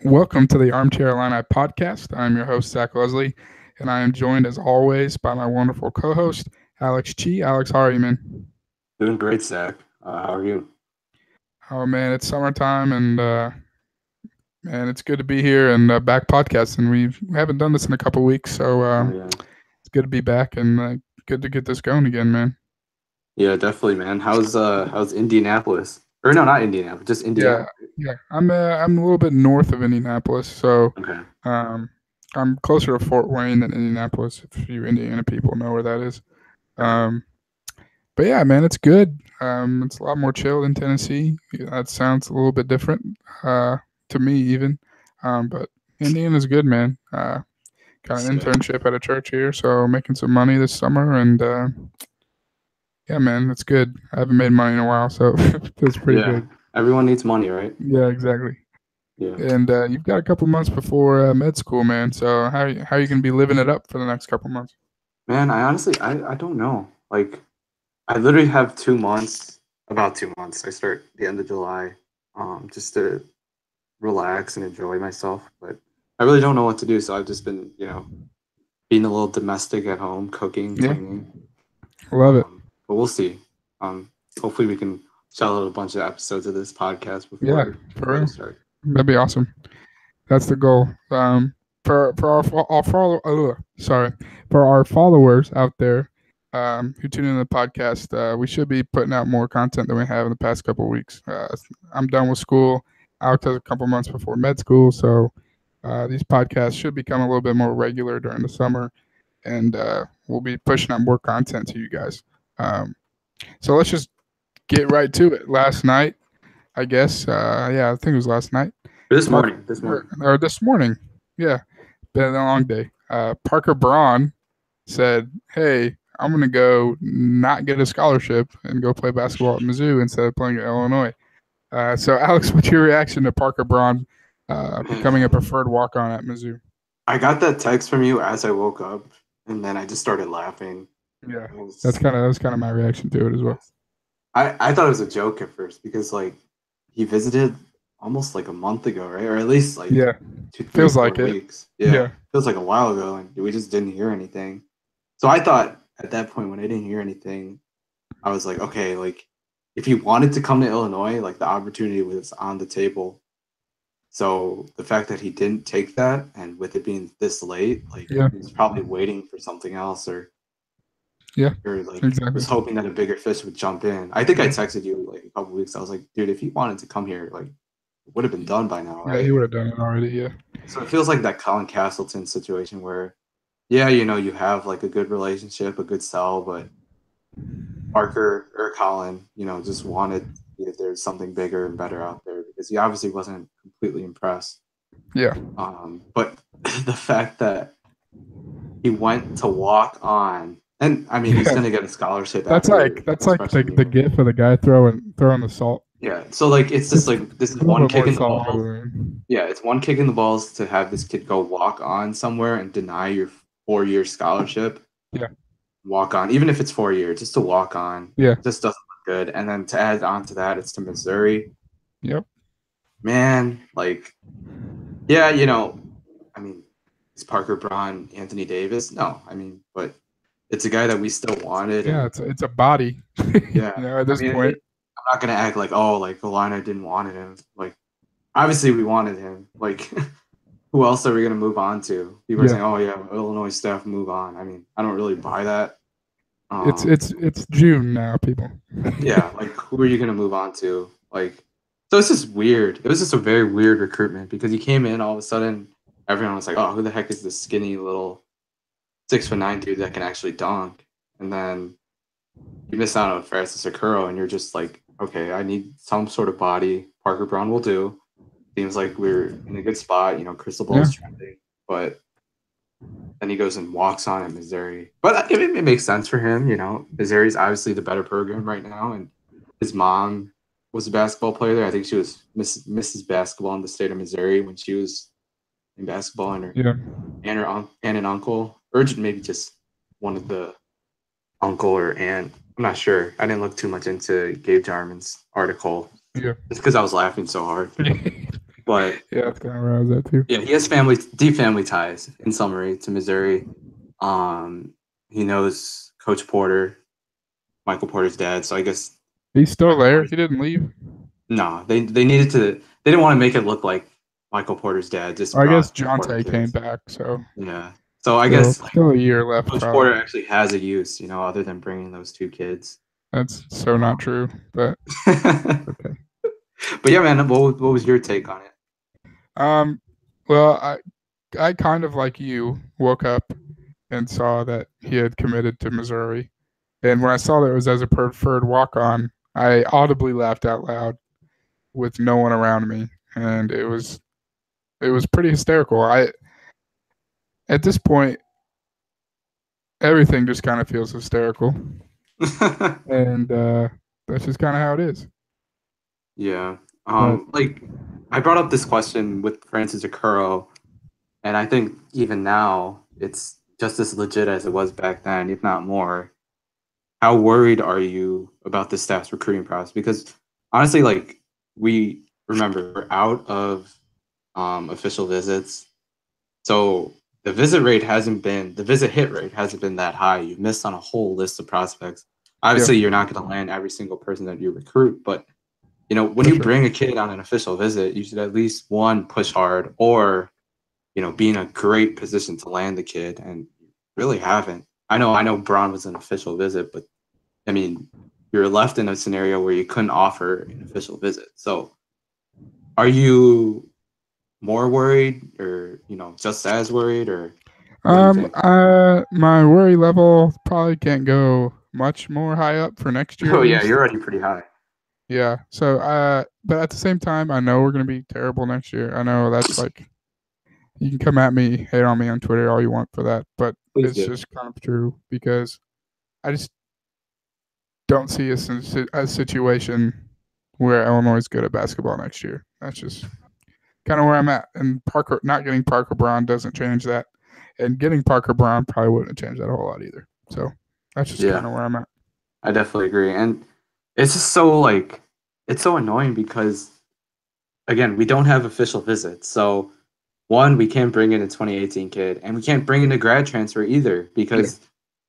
Welcome to the Armchair Illini podcast. I'm your host, Zach Leslie, and I am joined as always by my wonderful co host, Alex Chi. Alex, how are you, man? Doing great, Zach. How are you? Oh, man, it's summertime, and man, it's good to be here and back podcasting. We haven't done this in a couple weeks, so Oh yeah, it's good to be back and good to get this going again, man. yeah, definitely, man. How's Indianapolis? Or no, not Indianapolis, just Yeah, Indiana. yeah. I'm a little bit north of Indianapolis, so Okay. um, I'm closer to Fort Wayne than Indianapolis. If you Indiana people know where that is. Okay. Um, But yeah, man, it's good. It's a lot more chill than Tennessee. Yeah, that sounds a little bit different to me, even. But Indiana's good, man. Got an Sick. internship at a church here, so making some money this summer, and yeah, man, it's good. I haven't made money in a while, so it feels pretty Yeah, good. everyone needs money, right? Yeah, exactly. Yeah, And you've got a couple months before med school, man. So how you gonna be living it up for the next couple months? man. I honestly, I don't know. Like, I literally have 2 months, about 2 months. I start the end of July, just to relax and enjoy myself. But I really don't know what to do, so I've just been, being a little domestic at home, cooking, Yeah, cleaning. love it. But we'll see. Um, Hopefully we can shell out a bunch of episodes of this podcast Yeah, for before the real. start. That'd be awesome. That's the goal. For our followers out there who tune into the podcast, we should be putting out more content than we have in the past couple of weeks. I'm done with school. Alex has a couple months before med school, so these podcasts should become a little bit more regular during the summer, and we'll be pushing out more content to you guys. Um, so let's just get right to it. Last night, I guess, yeah, I think it was last night. This Parker morning, this morning. or this morning. Yeah, been a long day. Parker Braun said, "Hey, I'm gonna go not get a scholarship and go play basketball at Mizzou instead of playing at Illinois." So, Alex, what's your reaction to Parker Braun becoming a preferred walk-on at Mizzou? I got that text from you as I woke up, and then I just started laughing. Yeah, It was, that was kind of my reaction to it as well. I thought it was a joke at first because like he visited almost like a month ago, right? Or at least like Yeah, two, three, feels four like it. weeks. Yeah, Yeah, feels like a while ago, and we just didn't hear anything. So I thought at that point when I didn't hear anything, I was like, okay, like if he wanted to come to Illinois, like the opportunity was on the table. So the fact that he didn't take that, and with it being this late, like yeah, he was probably waiting for something else, yeah, or like exactly. was hoping that a bigger fish would jump in. I think I texted you like a couple weeks. I was like, dude, if he wanted to come here, like it would have been done by now, Yeah, he right? would have done it already. Yeah, So it feels like that Colin Castleton situation where, yeah, you have like a good relationship, a good sell, but Parker or Colin, just wanted to see if there's something bigger and better out there because he obviously wasn't completely impressed. yeah. But the fact that he went to walk on, and I mean, he's Yeah, going to get a scholarship that's after like that's his like freshman the year. gif of the guy throwing the salt. Yeah. So, like, it's just Just like this is a little one bit kick more in the salt in the balls. wound. Yeah. It's one kick in the balls to have this kid go walk on somewhere and deny your 4 year scholarship. Yeah, Walk on, even if it's 4 years, just to walk on, yeah, just doesn't look good. And then to add on to that, it's to Missouri. yep, Man, like, yeah, I mean, is Parker Braun Anthony Davis? No, I mean, but it's a guy that we still wanted, yeah. and It's a body. yeah, At I this mean, point. I'm not gonna act like like the liner didn't want him. Like, obviously we wanted him. Like, who else are we gonna move on to? People are Yeah, saying, oh yeah, Illinois staff move on. I mean, I don't really buy that. it's Um, it's it's June now, people. yeah, like who are you gonna move on to? Like, so it's just weird. It was just a very weird recruitment because he came in all of a sudden, everyone was like, oh, who the heck is this skinny little 6'9" dude that can actually dunk? And then you miss out on Francis Okuro, and you're just like, okay, I need some sort of body. Parker Braun will do. Seems like we're in a good spot. Crystal Yeah, ball's trending, but then he goes and walks on at Missouri. But it makes sense for him. Missouri's obviously the better program right now, and his mom was a basketball player there. I think she was Mrs. Basketball in the state of Missouri when she was in basketball, and her yeah, aunt and uncle, or maybe just one of the uncle or aunt. I'm not sure. I didn't look too much into Gabe Jarman's article yeah. just because I was laughing so hard. But Yeah, that's kind of where I was at too. yeah, he has deep family ties. In summary, to Missouri. Um, he knows Coach Porter, Michael Porter's dad. So I guess He's still Michael there. Porter's He didn't leave. no, they needed to. They didn't want to make it look like Michael Porter's dad just I guess brought the Porter Jonte came kids. back, so Yeah. So I still guess like still a year left Coach Porter probably. actually has a use, other than bringing those two kids. That's so not true, but But okay. yeah, man, what was your take on it? Um, well, I kind of like you woke up and saw that he had committed to Missouri, and when I saw that it was as a preferred walk on, I audibly laughed out loud with no one around me, and it was pretty hysterical. I At this point, everything just kind of feels hysterical, and that's just kind of how it is. Yeah. But Like I brought up this question with Francis Okoro, and I think even now it's just as legit as it was back then, if not more. How worried are you about the staff's recruiting process? Because honestly, like we remember, we're out of official visits, so the visit hit rate hasn't been that high. You've missed on a whole list of prospects. yeah, Obviously, you're not going to land every single person that you recruit, but when for you sure. bring a kid on an official visit, you should at least one push hard or be in a great position to land the kid, and you really haven't. I know Braun was an official visit, but I mean, you're left in a scenario where you couldn't offer an official visit. So, are you more worried, or just as worried, or what do you think? My worry level probably can't go much more high up for next year Oh at yeah, least. you're already pretty high. Yeah. So, but at the same time, I know we're gonna be terrible next year. I know that's like you can come at me, hate on me on Twitter all you want for that, but Please it's do. just kind of true because I just don't see a situation where Illinois is good at basketball next year. That's just kind of where I'm at. And Parker, not getting Parker Braun doesn't change that, and getting Parker Braun probably wouldn't change that a whole lot either. So that's just kind Yeah, of where I'm at. I definitely agree, and it's just so like it's so annoying because again, we don't have official visits. So one, we can't bring in a 2018 kid, and we can't bring in a grad transfer either Yeah. because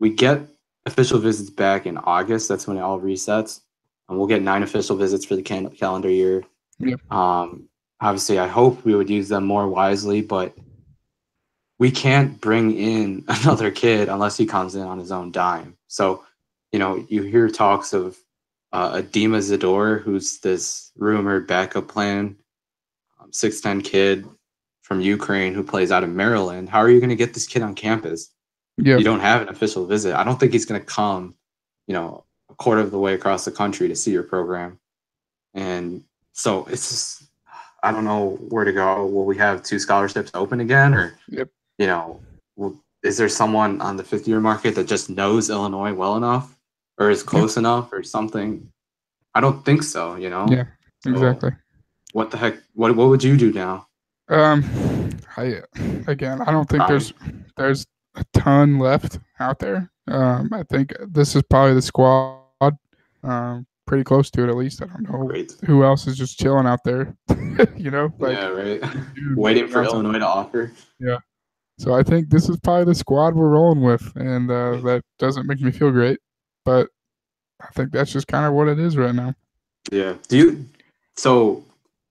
we get official visits back in August. That's when it all resets, and we'll get 9 official visits for the calendar year. Yeah. Um, Obviously, I hope we would use them more wisely, but we can't bring in another kid unless he comes in on his own dime. So, you hear talks of Adema Zador, who's this rumored backup plan, 6'10" kid from Ukraine who plays out of Maryland. How are you going to get this kid on campus? Yeah. You don't have an official visit. I don't think he's going to come, a quarter of the way across the country to see your program. And so it's just, I don't know where to go. Will we have 2 scholarships open again? Or, Yep. you know, is there someone on the 5th-year market that just knows Illinois well enough or is Yeah. close enough or something? I don't think so. Yeah. So Exactly. what the heck? What would you do now? I again, I don't think Crying. there's a ton left out there. I think this is probably the squad. Pretty close to it at least. I don't know Great. who else is just chilling out there. Yeah, Like right. doing Waiting nothing for else. Illinois to offer. Yeah. So I think this is probably the squad we're rolling with, and Great. that doesn't make me feel great, but I think that's just kind of what it is right now. Yeah. So,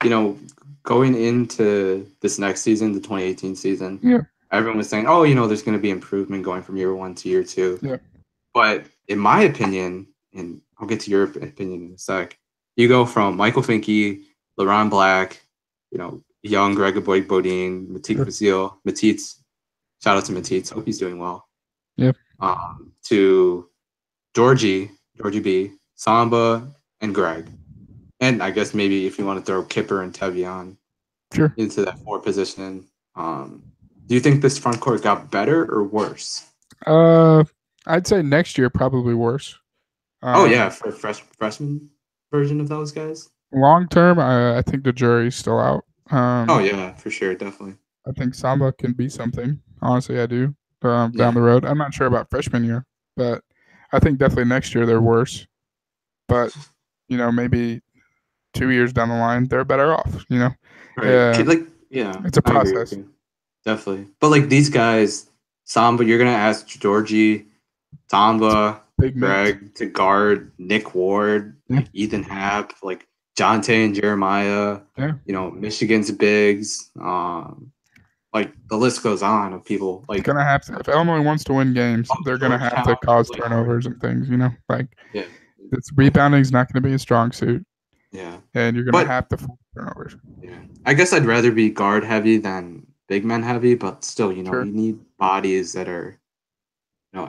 you know, going into this next season, the 2018 season, Yeah. everyone was saying, oh, there's going to be improvement going from year 1 to year 2. Yeah. But in my opinion, and I'll get to your opinion in a sec, you go from Michael Finke, LaRon Black, young Greg Bodine, Sure. Matisse, shout out to Matisse, hope he's doing well, Yeah. to Georgie B, Samba, and Greg. And I guess maybe if you want to throw Kipper and Tevion Sure. into that 4 position, do you think this front court got better or worse? Uh, I'd say next year probably worse. Oh yeah, Um, for freshman version of those guys. Long term, I think the jury's still out. Oh yeah, for sure, definitely. I think Samba can be something. Honestly, I do. Down Yeah, the road, I'm not sure about freshman year, but I think definitely next year they're worse. But maybe 2 years down the line, they're better off. Right. Uh, Like, yeah, it's a I agree with process. you. Definitely. But like these guys, Samba, you're gonna ask Georgie, Samba, Big minutes. Greg to guard Nick Ward, Yeah, like Ethan Happ, like Jonte and Jeremiah, yeah. Michigan's bigs. Like the list goes on of people. It's Like gonna have to. If Illinois wants to win games, they're gonna have to Georgetown, cause Julian Hart. turnovers and things. Like Yeah. it's rebounding is not going to be a strong suit, Yeah. and you're gonna But have to force turnovers. yeah, I guess I'd rather be guard heavy than big men heavy, but still, Sure. you need bodies that are,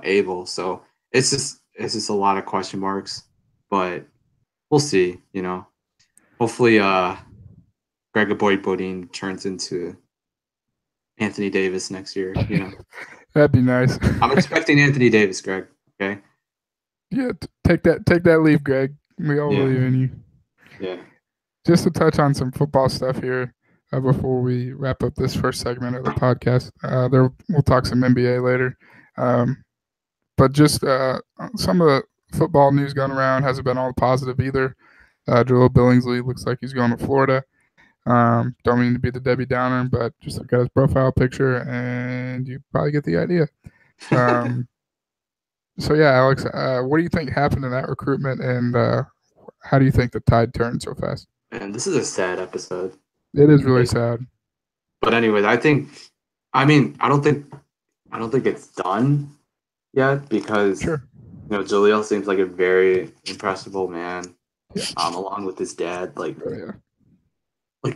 able. So it's just a lot of question marks, but we'll see. Hopefully, Greg Boyd Bodine turns into Anthony Davis next year. That'd be nice. I'm expecting Anthony Davis, Greg. Okay. Yeah, take that leap, Greg. We all Yeah. believe in you. Yeah. Just to touch on some football stuff here before we wrap up this first segment of the podcast. We'll talk some NBA later, but just some of the football news going around hasn't been all positive either. Jaleel Billingsley looks like he's going to Florida. Don't mean to be the Debbie Downer, but just look at his profile picture and you probably get the idea. So yeah, Alex, what do you think happened in that recruitment, and how do you think the tide turned so fast? And this is a sad episode. It is really sad. But anyways, I mean, I don't think it's done yet because Sure. Jaleel seems like a very impressible man. Along with his dad, like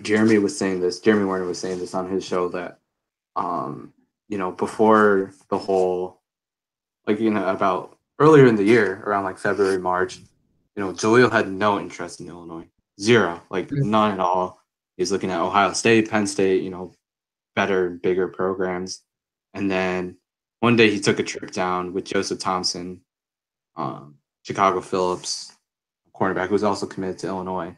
Jeremy Warner was saying this on his show that before the whole about earlier in the year, around like February, March, Jaleel had no interest in Illinois. Zero, like none at all. He's looking at Ohio State, Penn State, better, bigger programs. And then one day he took a trip down with Joseph Thompson, Chicago Phillips, cornerback, who was also committed to Illinois.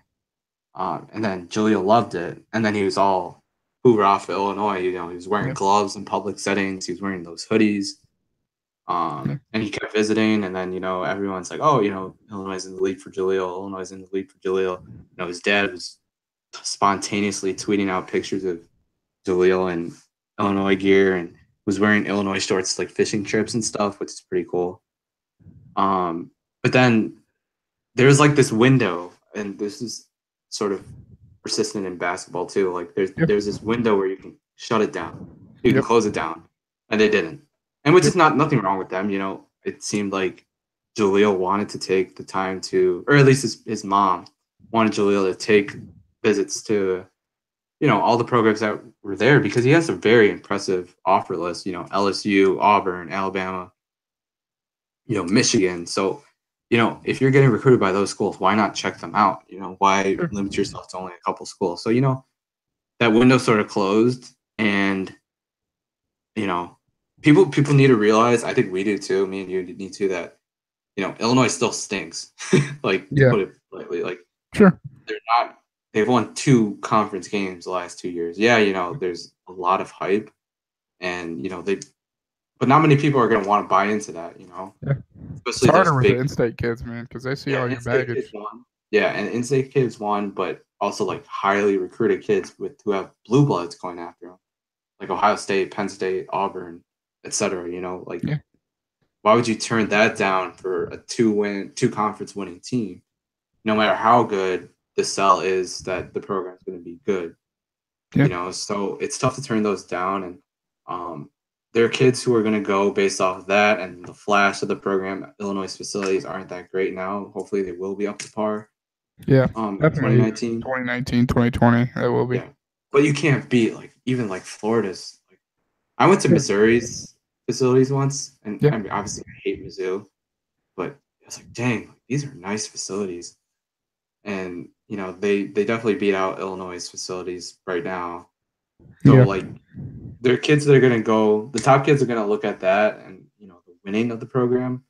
And then Jaleel loved it. And then he was all hoorah for Illinois. He was wearing gloves in public settings. He was wearing those hoodies. And he kept visiting. And then, everyone's like, oh, Illinois is in the league for Jaleel. Illinois is in the league for Jaleel. His dad was spontaneously tweeting out pictures of Jaleel in Illinois gear and was wearing Illinois shorts, like fishing trips and stuff, which is pretty cool. But then there's like this window, and this is sort of persistent in basketball too. Like there's this window where you can shut it down, you can close it down, and they didn't. And which is nothing wrong with them. It seemed like Jaleel wanted to take the time to, or at least his mom wanted Jaleel to take visits to, all the programs that were there because he has a very impressive offer list. LSU, Auburn, Alabama, Michigan. So, if you're getting recruited by those schools, why not check them out? Why limit yourself to only a couple schools? So, that window sort of closed, and people need to realize. I think we do too. Me and you need to that. Illinois still stinks. Like to put it politely, like sure, they're not. They've won 2 conference games the last 2 years. Yeah, there's a lot of hype, and but not many people are going to want to buy into that. Yeah. Especially it's harder with the in-state kids, man, because they see all your baggage. And in-state kids won, but also like highly recruited kids who have blue bloods going after them, like Ohio State, Penn State, Auburn, etc. Why would you turn that down for a 2 conference winning team? No matter how good the sell is, that the program's going to be good. So it's tough to turn those down, and there are kids who are going to go based off of that and the flash of the program. Illinois facilities aren't that great now. Hopefully they will be up to par. Yeah, 2019, 2020, it will be. Yeah, but you can't beat even Florida's. I went to Missouri's facilities once, and I mean, obviously I hate Mizzou, but I was like, dang, these are nice facilities. And they definitely beat out Illinois' facilities right now. So there are kids that are going to go. The top kids are going to look at that and the winning of the program,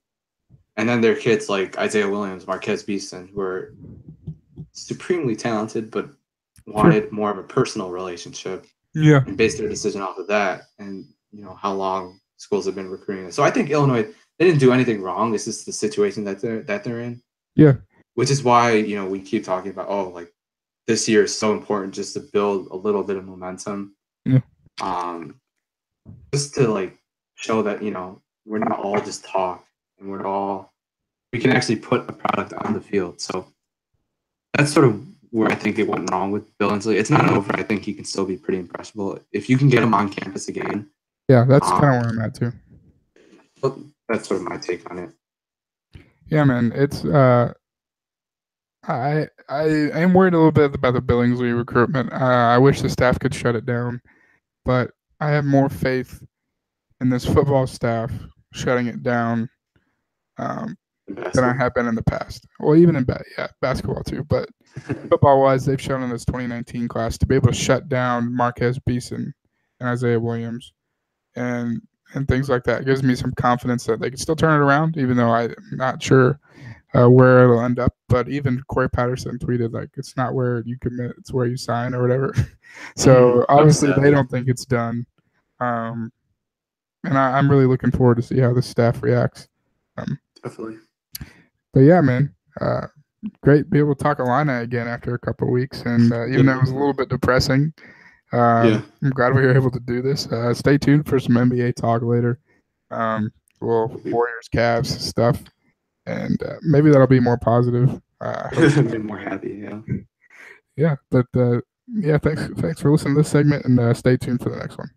and then there are kids like Isaiah Williams, Marquez Beeson, who are supremely talented but wanted more of a personal relationship. Yeah, and based their decision off of that, and how long schools have been recruiting. So I think Illinois, they didn't do anything wrong. This is the situation that they're in. Yeah. Which is why we keep talking about this year is so important just to build a little bit of momentum. Yeah. Just to like show that, we're not all just talk, and we can actually put a product on the field. So that's sort of where I think it went wrong with Bill Inslee. It's not over. I think he can still be pretty impressionable if you can get him on campus again. Yeah, that's kind of where I'm at too. But that's sort of my take on it. Yeah, man. It's I am worried a little bit about the Billingsley recruitment. I wish the staff could shut it down, but I have more faith in this football staff shutting it down than I have been in the past. Well, even in basketball too, but football-wise, they've shown in this 2019 class to be able to shut down Marquez Beeson and Isaiah Williams and things like that. It gives me some confidence that they can still turn it around, even though I'm not sure where it'll end up. But even Corey Patterson tweeted, like, it's not where you commit, it's where you sign or whatever. So obviously they don't think it's done. And I'm really looking forward to see how the staff reacts. Definitely. But yeah, man, great to be able to talk Illini again after a couple of weeks. And even though it was a little bit depressing, I'm glad we were able to do this. Stay tuned for some NBA talk later. Warriors, Cavs stuff. And maybe that'll be more positive. Be more happy, yeah. Yeah, but thanks for listening to this segment, and stay tuned for the next one.